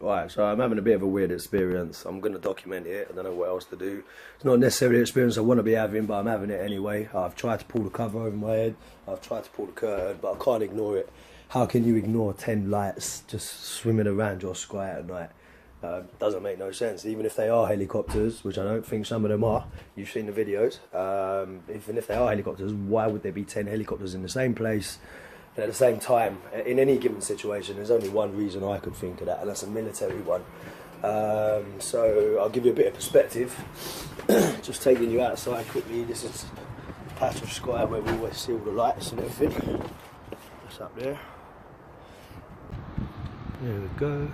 Right, so I'm having a bit of a weird experience. I'm going to document it. I don't know what else to do. It's not necessarily an experience I want to be having, but I'm having it anyway. I've tried to pull the cover over my head. I've tried to pull the curtain, but I can't ignore it. How can you ignore 10 lights just swimming around your sky at night? Doesn't make no sense. Even if they are helicopters, which I don't think some of them are. You've seen the videos. Even if they are helicopters, why would there be 10 helicopters in the same place at the same time? In any given situation, there's only one reason I could think of that, and that's a military one. So I'll give you a bit of perspective. Just taking you outside quickly. This is a patch of sky where we always see all the lights and everything. That's up there. There we go.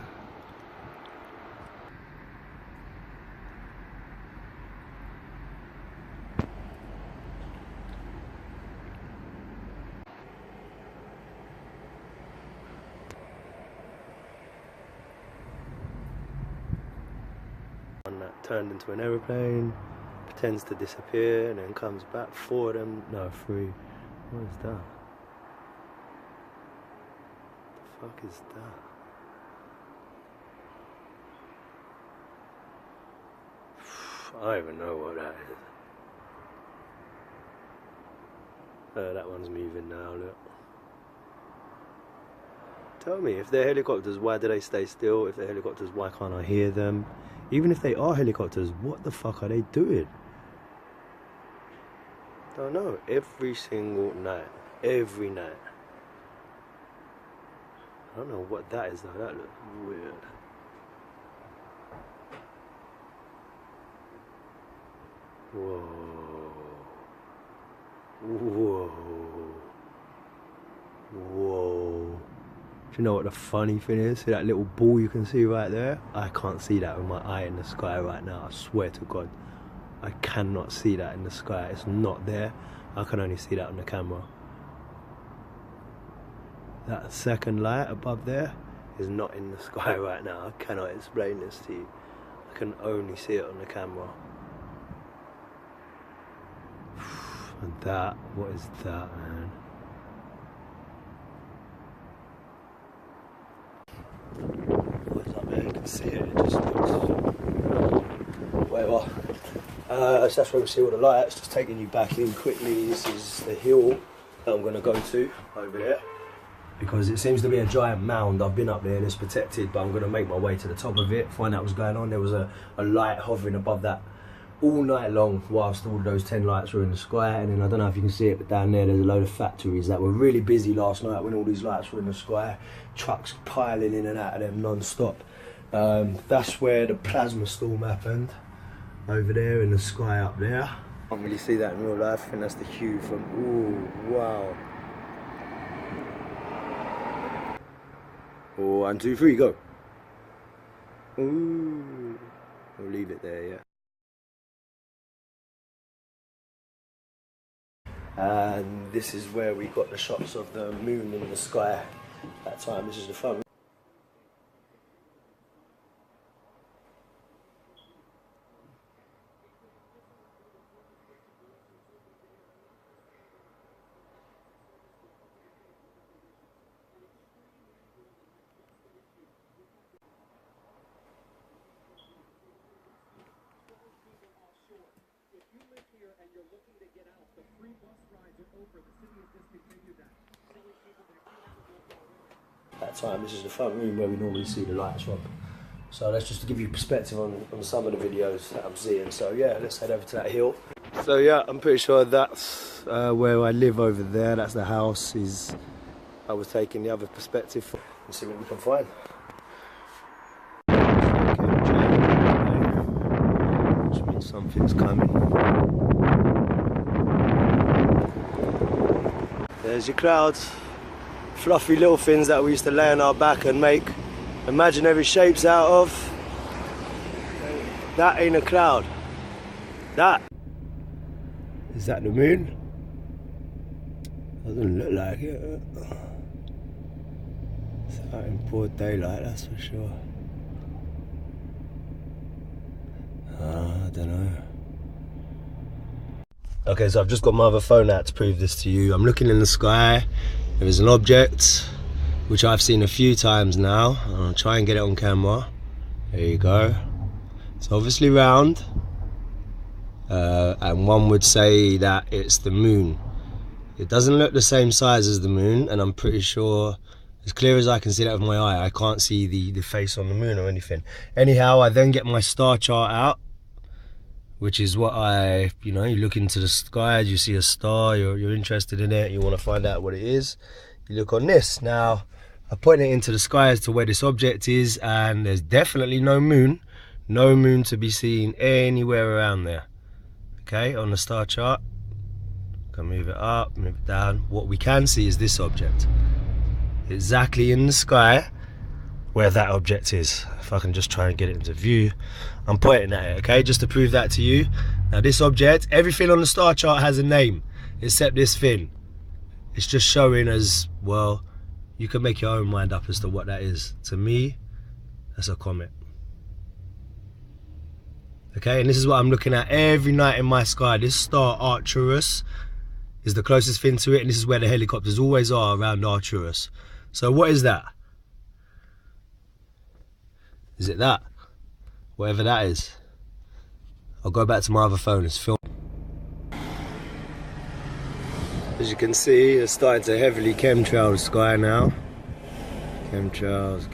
One that turned into an aeroplane, pretends to disappear and then comes back. 4 of them, no 3. What is that? The fuck is that? I don't even know what that is. That one's moving now, look. Tell me, if they're helicopters, why do they stay still? If they're helicopters, why can't I hear them? Even if they are helicopters, what the fuck are they doing? I don't know. Every single night. Every night. I don't know what that is though. That looks weird. Whoa. Whoa. Whoa. Do you know what the funny thing is? See that little ball you can see right there? I can't see that with my eye in the sky right now. I swear to God. I cannot see that in the sky. It's not there. I can only see that on the camera. That second light above there is not in the sky right now. I cannot explain this to you. I can only see it on the camera. And that, what is that, man? What's up there? You can see it. It just looks whatever. So that's where we see all the lights. Just taking you back in quickly. This is the hill that I'm going to go to over there, because it seems to be a giant mound. I've been up there and it's protected, but I'm going to make my way to the top of it, find out what's going on. There was a light hovering above that all night long whilst all those 10 lights were in the sky. And then I don't know if you can see it, but down there there's a load of factories that were really busy last night when all these lights were in the sky. Trucks piling in and out of them non-stop. That's where the plasma storm happened, over there in the sky up there. Can't really see that in real life. I think that's the hue from, ooh, wow. 1, 2, 3, go. Ooh, we'll leave it there, yeah. And this is where we got the shots of the moon in the sky that time. This is the front. That time, this is the front room where we normally see the lights from. So that's just to give you perspective on some of the videos that I'm seeing. So yeah, let's head over to that hill. So yeah, I'm pretty sure that's where I live over there. That's the house. I was taking the other perspective and see what we can find. Which means something's coming. There's your clouds. Fluffy little things that we used to lay on our back and make imaginary shapes out of. That ain't a cloud. That. Is that the moon? Doesn't look like it. It's out in broad daylight, that's for sure. I don't know. Okay, so I've just got my other phone out to prove this to you. I'm looking in the sky. There is an object which I've seen a few times now. I'll try and get it on camera. There you go. It's obviously round, and one would say that it's the moon. It doesn't look the same size as the moon, and I'm pretty sure, as clear as I can see that with my eye, I can't see the face on the moon or anything. Anyhow, I then get my star chart out, which is what you look into the sky, you see a star, you're interested in it, you want to find out what it is, you look on this. Now, I point it into the sky as to where this object is, and there's definitely no moon to be seen anywhere around there. Okay, on the star chart, can move it up, move it down. What we can see is this object, exactly in the sky where that object is. If I can just try and get it into view, I'm pointing at it, okay, just to prove that to you. Now this object, everything on the star chart has a name except this thing. It's just showing as, well, you can make your own mind up as to what that is. To me, that's a comet. Okay, and this is what I'm looking at every night in my sky. This star Arcturus is the closest thing to it, and this is where the helicopters always are, around Arcturus. So what is that? Is it that? Whatever that is. I'll go back to my other phone, it's filmed. As you can see, it's starting to heavily chemtrail the sky now. Chemtrails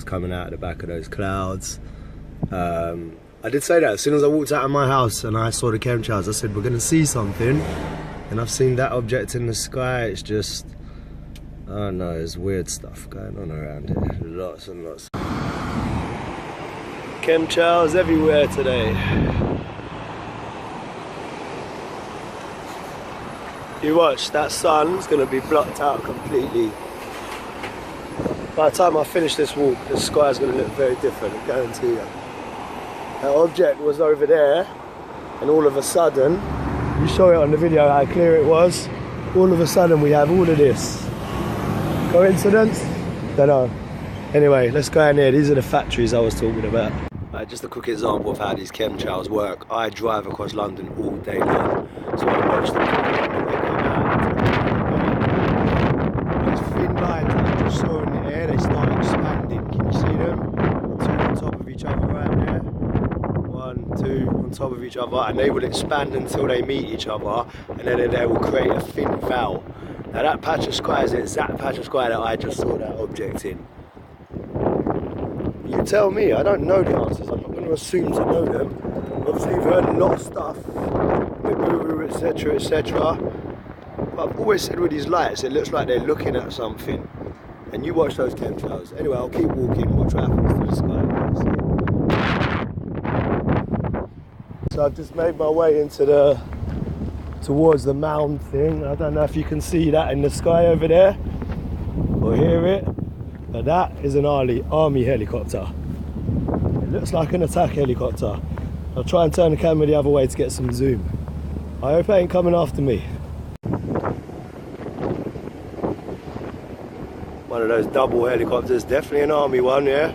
coming out of the back of those clouds. I did say that as soon as I walked out of my house and I saw the chemtrails, I said, we're going to see something. And I've seen that object in the sky. It's just, I don't know, there's weird stuff going on around here. Lots and lots. Chemtrails everywhere today. You watch, that sun's going to be blocked out completely. By the time I finish this walk, the sky's going to look very different, I guarantee you. That object was over there, and all of a sudden, you saw it on the video how clear it was, all of a sudden we have all of this. Coincidence? Don't know. Anyway, let's go in here. These are the factories I was talking about. Just a quick example of how these chemtrails work. I drive across London all day long, so I watch them when they come out. These thin lines that I just saw in the air, they start expanding. Can you see them? Two on top of each other right there. 1, 2 on top of each other, and they will expand until they meet each other, and then they will create a thin veil. Now that patch of sky is the exact patch of sky that I just saw that object in. You tell me, I don't know the answers, I'm not going to assume to know them. Obviously you've heard a lot of stuff, Nibiru, etc, etc. But I've always said with these lights, it looks like they're looking at something. And you watch those chemtrails. Anyway, I'll keep walking, watch what happens to the sky. So I've just made my way into towards the mound thing. I don't know if you can see that in the sky over there, or hear it. But that is an army helicopter. It looks like an attack helicopter. I'll try and turn the camera the other way to get some zoom. I hope it ain't coming after me. One of those double helicopters, definitely an army one, yeah?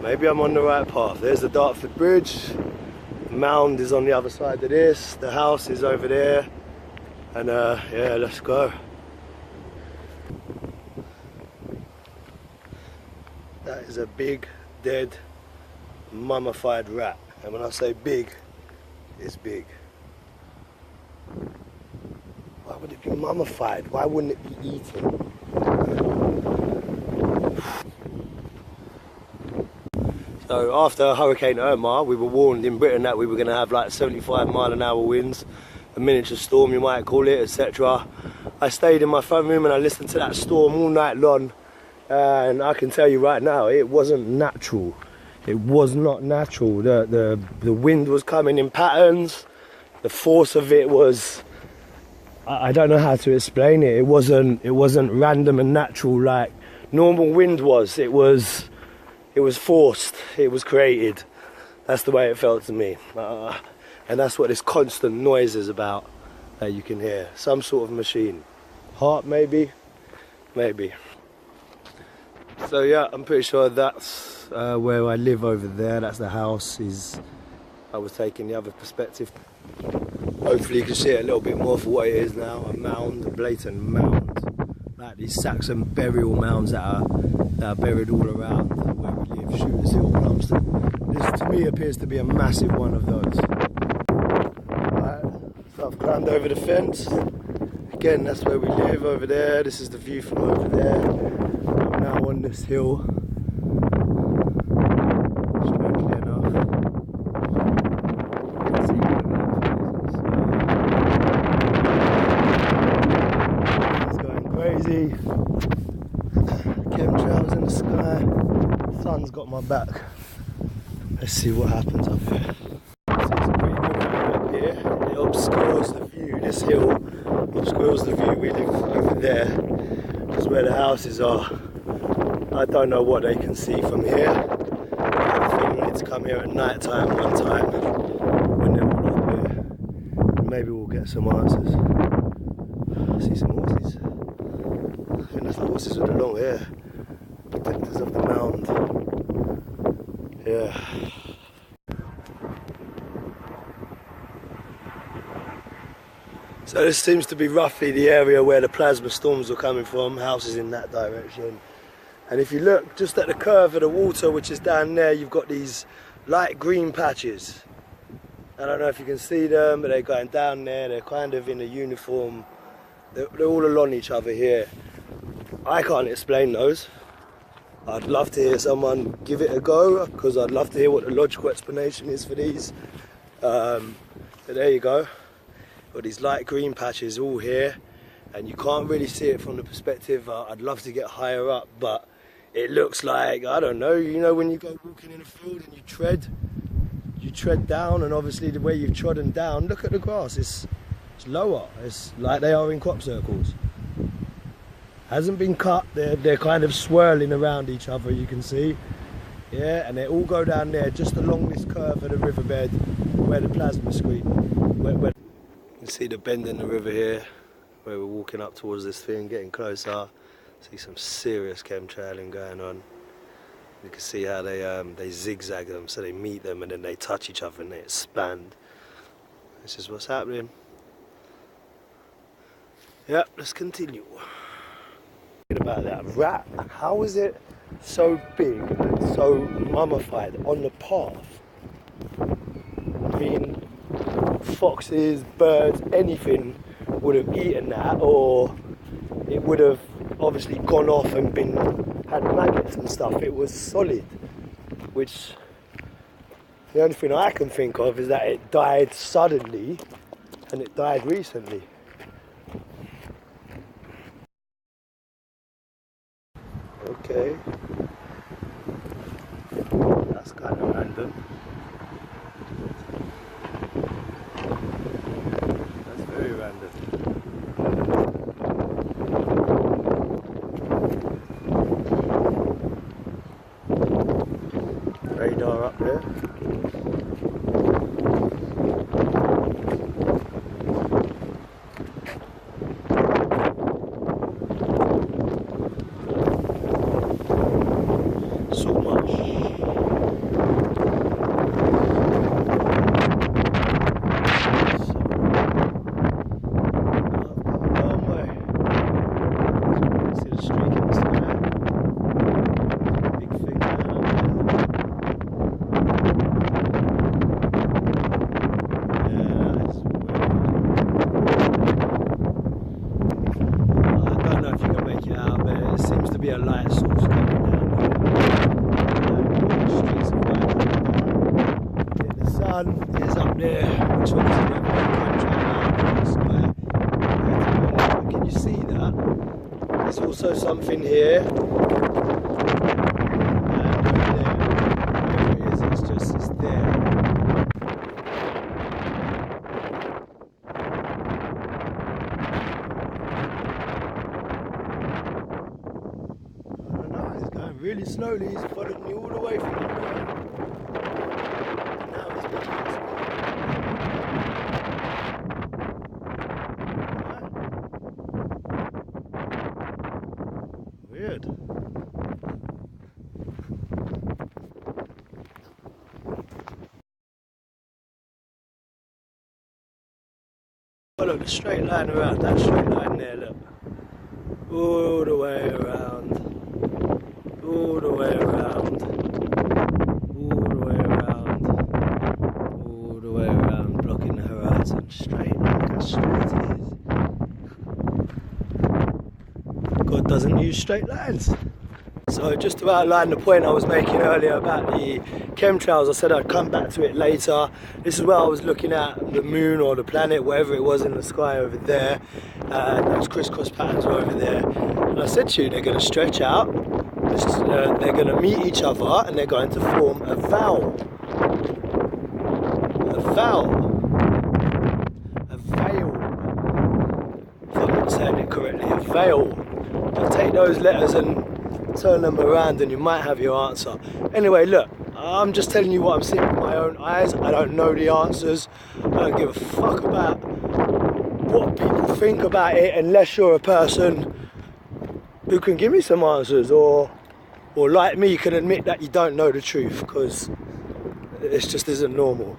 Maybe I'm on the right path. There's the Dartford Bridge. The mound is on the other side of this. The house is over there. And yeah, let's go. That is a big, dead, mummified rat. And when I say big, it's big. Why would it be mummified? Why wouldn't it be eaten? So after Hurricane Irma, we were warned in Britain that we were going to have like 75-mile-an-hour winds, a miniature storm you might call it, etc. I stayed in my front room and I listened to that storm all night long. And I can tell you right now, it wasn't natural. It was not natural. The wind was coming in patterns. The force of it was, I don't know how to explain it. It wasn't random and natural like normal wind was. It was forced. It was created. That's the way it felt to me. And that's what this constant noise is about that you can hear. Some sort of machine. Heart maybe. Maybe. So yeah, I'm pretty sure that's where I live over there. That's the house. I was taking the other perspective. Hopefully you can see it a little bit more for what it is now. A mound, a blatant mound. like these Saxon burial mounds that are buried all around where we live. Shooters Hill, Plumstead. This to me appears to be a massive one of those. Right, so I've climbed over the fence. Again, that's where we live over there. This is the view from over there. I'm now on this hill. Strangely enough. You can see what it's going crazy. Chemtrails in the sky. Sun's got my back. Let's see what happens up here. It's a pretty good view up here. It obscures the view. This hill obscures the view. We live over there, which is where the houses are. I don't know what they can see from here. I have a feeling we need to come here at night time one time when they're all up here. And maybe we'll get some answers. I see some horses. I think that's the horses with the long hair. Protectors of the mound. Yeah. So this seems to be roughly the area where the plasma storms were coming from, houses in that direction. And if you look just at the curve of the water, which is down there, you've got these light green patches. I don't know if you can see them, but they're going down there, they're kind of in a uniform. They're all along each other here. I can't explain those. I'd love to hear someone give it a go, because I'd love to hear what the logical explanation is for these. So there you go. Got these light green patches all here, and you can't really see it from the perspective. I'd love to get higher up, but it looks like, I don't know, you know when you go walking in a field and you tread down, and obviously the way you've trodden down, look at the grass, it's lower, it's like they are in crop circles. Hasn't been cut, they're kind of swirling around each other, you can see. Yeah, and they all go down there just along this curve of the riverbed where the plasma screen. You can see the bend in the river here, where we're walking up towards this thing, getting closer. See some serious chemtrailing going on. You can see how they zigzag them, so they meet them and then they touch each other and they expand. This is what's happening. Yeah, let's continue. About that rat, how is it so big and so mummified on the path? I mean, foxes, birds, anything would have eaten that, or it would have obviously gone off and had maggots and stuff. It was solid, which the only thing I can think of is that it died suddenly and it died recently. Okay, that's kind of random. That's very random. Radar up there. Seems to be a light source coming down the streets of Brighton. The sun is up there, which obviously the sky. Can you see that? There's also something here. And there it is, it's there. Really slowly, he's following me all the way from up there. Now he's picking up speed. Weird. Follow the straight line around, that straight line there, look. all the way around, all the way around, all the way around, all the way around, blocking the horizon. Straight, look how straight it is. God doesn't use straight lines. So just to outline the point I was making earlier about the chemtrails, I said I'd come back to it later. This is where I was looking at the moon or the planet, whatever it was in the sky over there, and those crisscross patterns were over there. And I said to you, they're going to stretch out, they're going to meet each other, and they're going to form a vowel. A vowel. A veil. If I'm not saying it correctly, a veil. I'll take those letters and turn them around and you might have your answer. Anyway, look, I'm just telling you what I'm seeing with my own eyes. I don't know the answers. I don't give a fuck about what people think about it unless you're a person who can give me some answers or like me can admit that you don't know the truth, because it just isn't normal.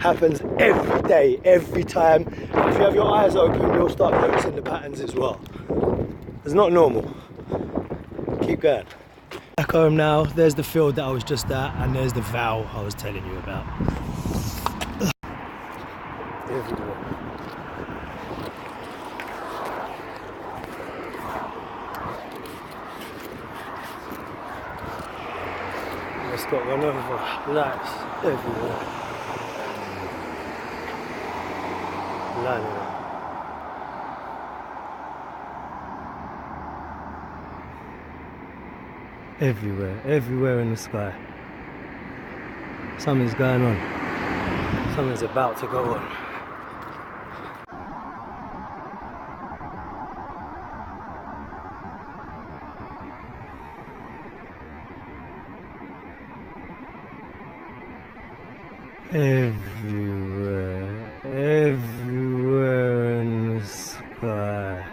Happens every day, every time. If you have your eyes open, you'll start noticing the patterns as well. It's not normal. Keep going. Back home now, there's the field that I was just at, and there's the vow I was telling you about. Everywhere. It's got one over lights everywhere. Lining up. Everywhere in the sky. Something's going on. Something's about to go on. Everywhere in the sky.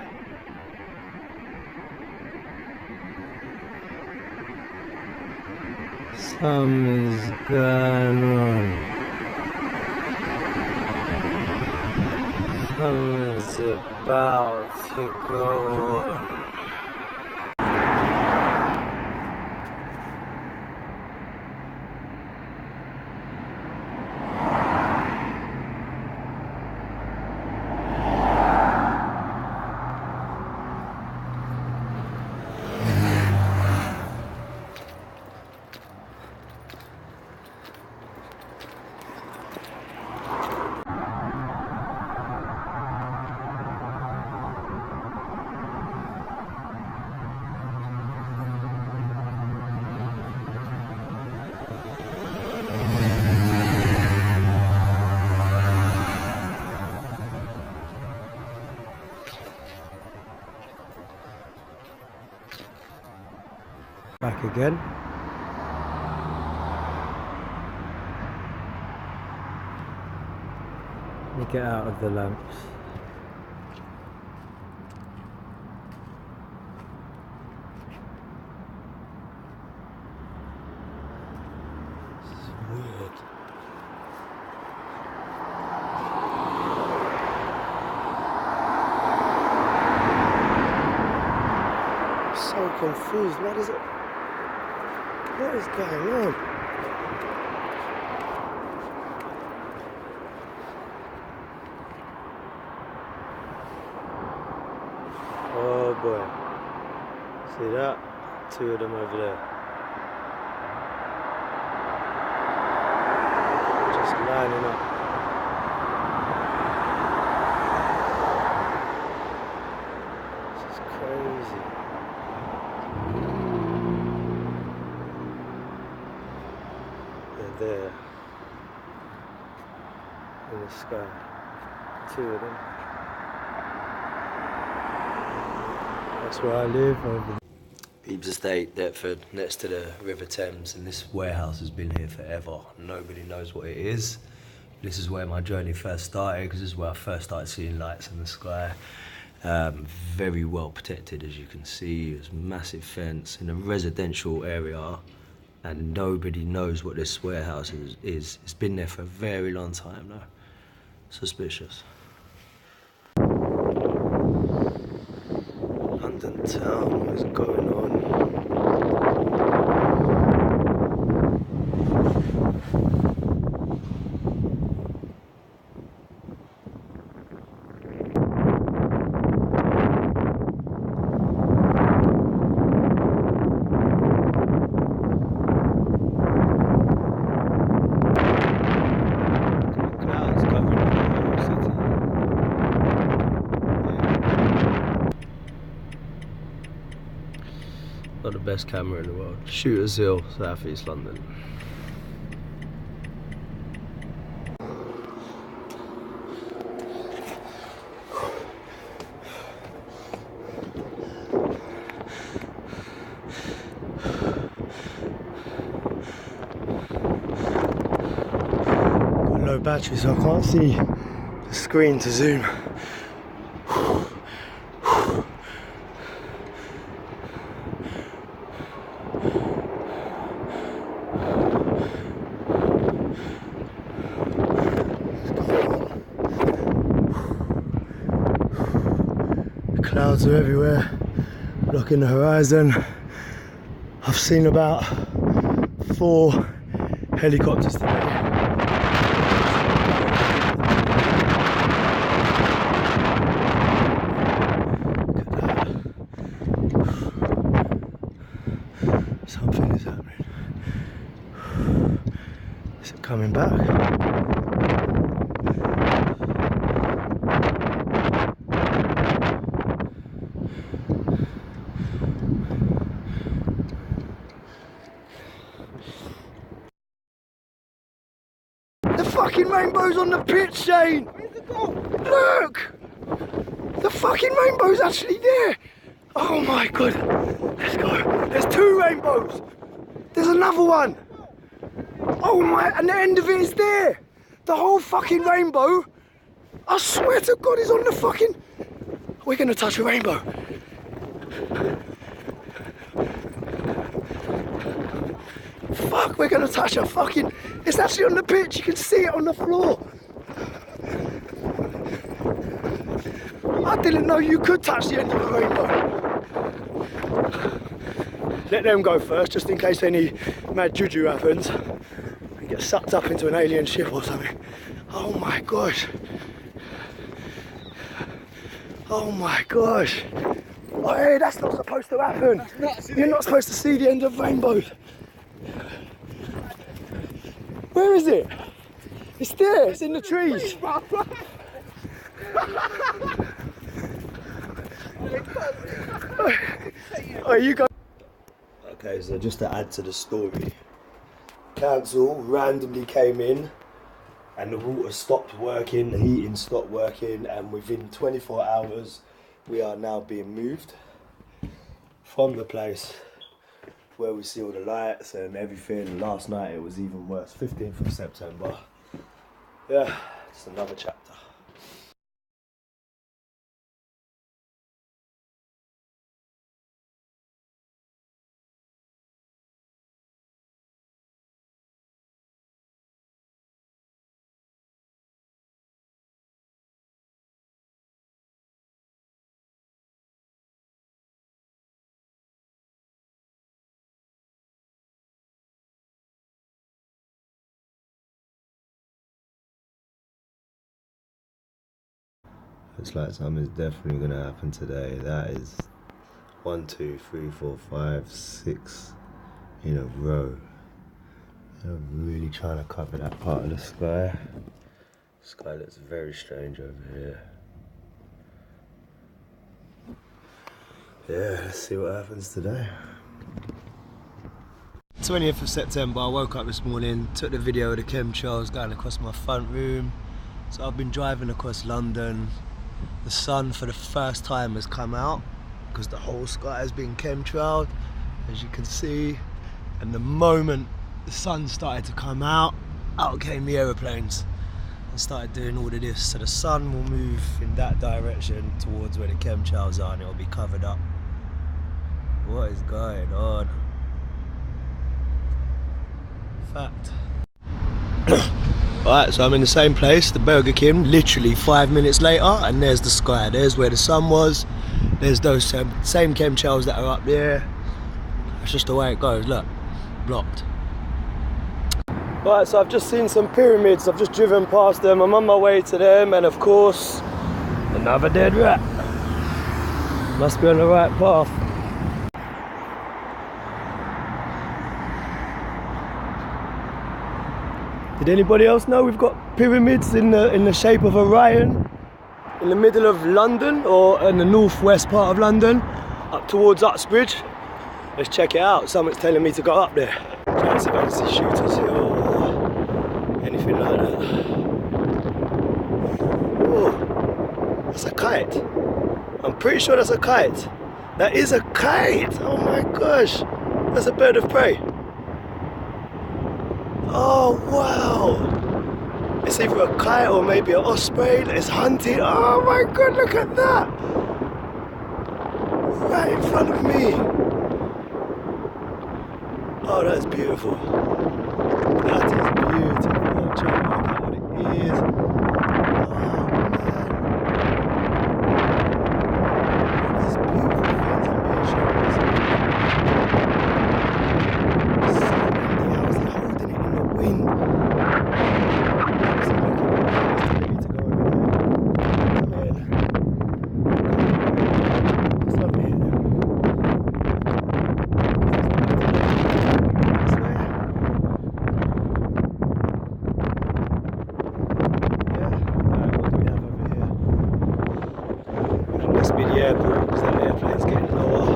Something's going on. Something's about to go on. Back again. Let me get out of the lamps. This is weird. I'm so confused. What is it? What is going on? Oh boy. See that? Two of them over there. Just lining up. This is crazy. There in the sky, two of them. That's where I live over there. Peeps Estate, Deptford, next to the River Thames, and this warehouse has been here forever. Nobody knows what it is. This is where my journey first started, because this is where I first started seeing lights in the sky. Very well protected, as you can see. There's a massive fence in a residential area. And nobody knows what this warehouse is. It's been there for a very long time now. Suspicious. town, what's going on? Clouds covering the whole city. Not the best camera in the world. Shooters Hill, South East London. Got low battery, so I can't see the screen to zoom. Clouds are everywhere, blocking the horizon. I've seen about 4 helicopters today. Something is happening. Is it coming back? The fucking rainbow's on the pitch, Shane! Where's the goal? Look! The fucking rainbow's actually there! Oh my god! Let's go! There's 2 rainbows! There's another one! Oh my, and the end of it is there! The whole fucking rainbow! I swear to god, is on the fucking... We're gonna touch a rainbow! Fuck, we're gonna touch a fucking... It's actually on the pitch, you can see it on the floor. I didn't know you could touch the end of the rainbow. Let them go first, just in case any mad juju happens. And get sucked up into an alien ship or something. Oh my gosh. Oh my gosh. Oh, hey, that's not supposed to happen. You're not supposed to see the end of rainbows. Where is it? It's there, it's in the trees. Oh, you go. Okay, so just to add to the story, council randomly came in and the water stopped working, the heating stopped working, and within 24 hours we are now being moved from the place where we see all the lights and everything. Last night it was even worse, 15th of September. Yeah, just another chapter. Looks like something's definitely gonna happen today. That is 1, 2, 3, 4, 5, 6 in a row. They're really trying to cover that part of the sky. The sky looks very strange over here. Yeah, let's see what happens today. 20th of September, I woke up this morning, took the video of the chemtrails going across my front room. So I've been driving across London. The sun for the first time has come out because the whole sky has been chemtrailed, as you can see. And the moment the sun started to come out came the aeroplanes and started doing all of this. So the sun will move in that direction towards where the chemtrails are and it'll be covered up. What is going on? Fact. Alright, so I'm in the same place, the Burger King, literally 5 minutes later, and there's the sky. There's where the sun was, There's those same chemtrails that are up there. That's just the way it goes, look, blocked. Right, so I've just seen some pyramids, I've just driven past them, I'm on my way to them, and of course, another dead rat. Must be on the right path. Did anybody else know we've got pyramids in the shape of Orion in the middle of London, or in the northwest part of London, up towards Uxbridge? Let's check it out. Someone's telling me to go up there. Try and see if I can see shooters here or anything like that. Oh, that's a kite. I'm pretty sure that's a kite. That is a kite! Oh my gosh! That's a bird of prey. Oh wow! It's either a kite or maybe an osprey. It's hunting. Oh my god, look at that! Right in front of me. Oh, that's beautiful. That is beautiful. I'm trying to work out what it is. Oh man. These beautiful things I'm being shown. So windy. How is he holding it in the wind? So look at it. It's telling me to go over there. Come in. It's not me. Must be the airport because that airplane's getting lower.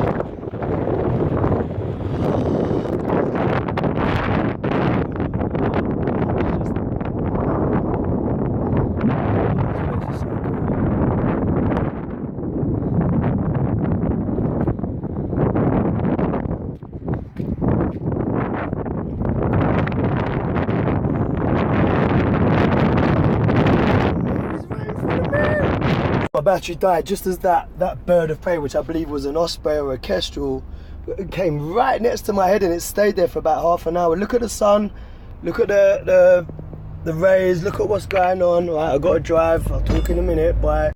My battery died just as that bird of prey, which I believe was an osprey or a kestrel, came right next to my head, and it stayed there for about half an hour. Look at the sun, look at the rays, look at what's going on. Right, I've got to drive, I'll talk in a minute, bye.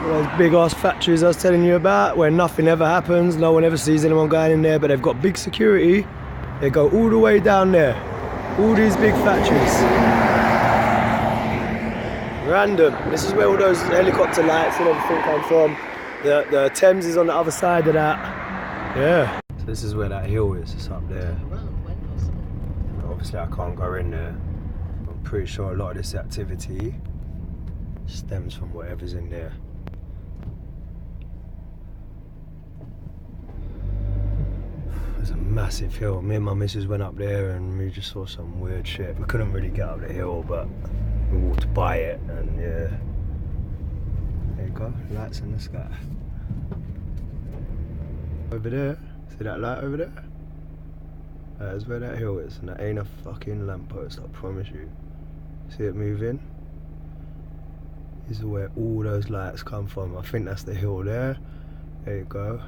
Those big ass factories I was telling you about, where nothing ever happens, no one ever sees anyone going in there, but they've got big security. They go all the way down there. All these big factories. Random. This is where all those helicopter lights and everything come from. The Thames is on the other side of that. Yeah. So this is where that hill is, it's up there. Obviously I can't go in there. I'm pretty sure a lot of this activity stems from whatever's in there. There's a massive hill. Me and my missus went up there and we just saw some weird shit. We couldn't really get up the hill, but we walked by it, and yeah. There you go, lights in the sky. Over there, see that light over there? That's where that hill is, and that ain't a fucking lamppost, I promise you. See it moving? This is where all those lights come from. I think that's the hill there. There you go.